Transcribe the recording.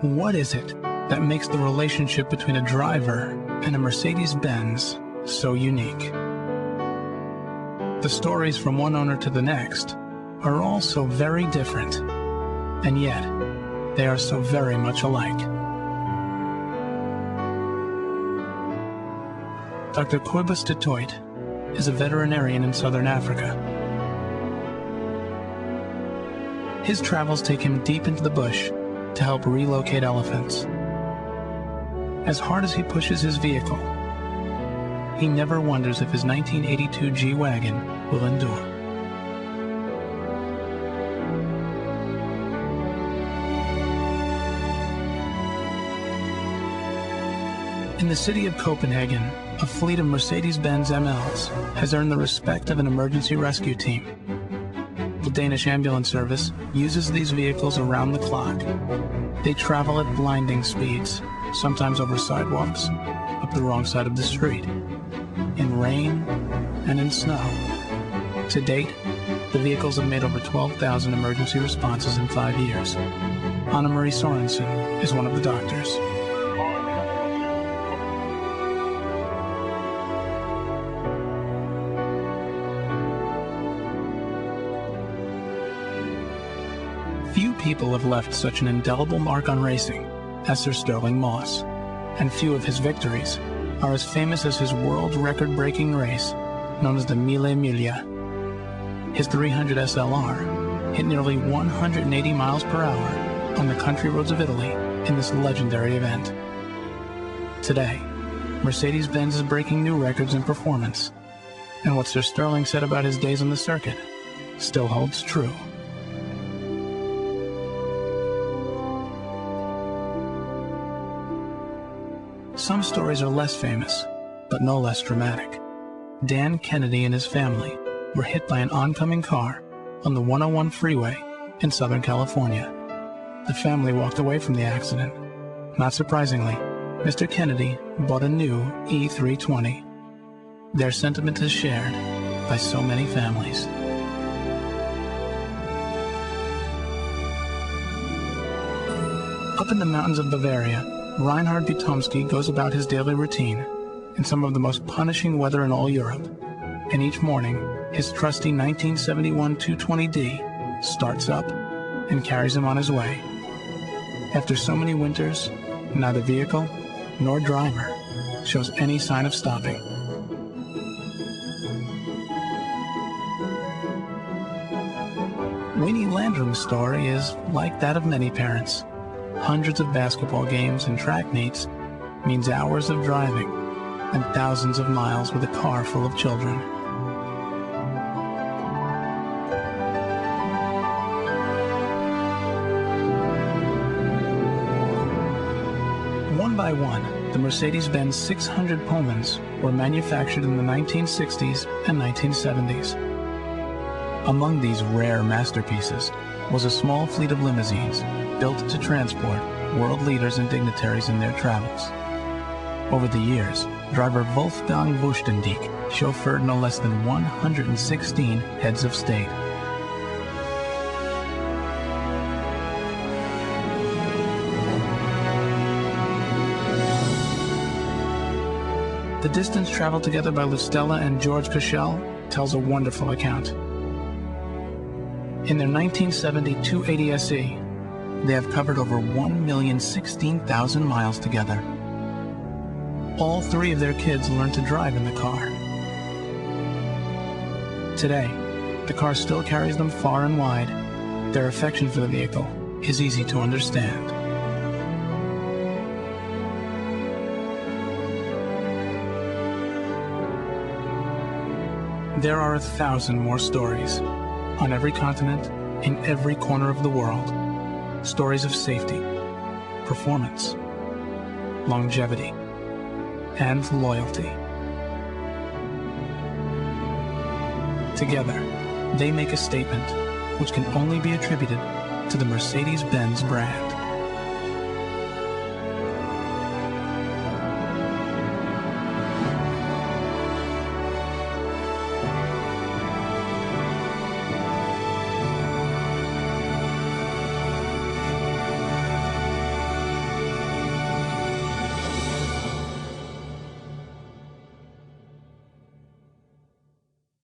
What is it that makes the relationship between a driver and a Mercedes-Benz so unique? The stories from one owner to the next are all so very different, and yet they are so very much alike. Dr. Koibus de Toit is a veterinarian in southern Africa. His travels take him deep into the bush to help relocate elephants. As hard as he pushes his vehicle, he never wonders if his 1982 G-Wagon will endure. In the city of Copenhagen, a fleet of Mercedes-Benz MLs has earned the respect of an emergency rescue team. The Danish ambulance service uses these vehicles around the clock. They travel at blinding speeds, sometimes over sidewalks, up the wrong side of the street, in rain and in snow. To date, the vehicles have made over 12,000 emergency responses in 5 years. Anna Marie Sorensen is one of the doctors. Few people have left such an indelible mark on racing as Sir Sterling Moss, and few of his victories are as famous as his world record-breaking race known as the Mille Miglia. His 300 SLR hit nearly 180 miles per hour on the country roads of Italy in this legendary event. Today, Mercedes-Benz is breaking new records in performance, and what Sir Sterling said about his days on the circuit still holds true. Some stories are less famous, but no less dramatic. Dan Kennedy and his family were hit by an oncoming car on the 101 freeway in Southern California. The family walked away from the accident. Not surprisingly, Mr. Kennedy bought a new E320. Their sentiment is shared by so many families. Up in the mountains of Bavaria, Reinhard Butomski goes about his daily routine in some of the most punishing weather in all Europe, and each morning his trusty 1971 220D starts up and carries him on his way. After so many winters, neither vehicle nor driver shows any sign of stopping. Winnie Landrum's story is like that of many parents. Hundreds of basketball games and track meets means hours of driving and thousands of miles with a car full of children. One by one, the Mercedes-Benz 600 Pullmans were manufactured in the 1960s and 1970s. Among these rare masterpieces was a small fleet of limousines built to transport world leaders and dignitaries in their travels. Over the years, driver Wolfgang Wustendyk chauffeured no less than 116 heads of state. The distance traveled together by Lustella and George Cashel tells a wonderful account. In their 1970 280 SE, they have covered over 1,016,000 miles together. All three of their kids learned to drive in the car. Today, the car still carries them far and wide. Their affection for the vehicle is easy to understand. There are 1,000 more stories on every continent, in every corner of the world. Stories of safety, performance, longevity, and loyalty. Together, they make a statement which can only be attributed to the Mercedes-Benz brand.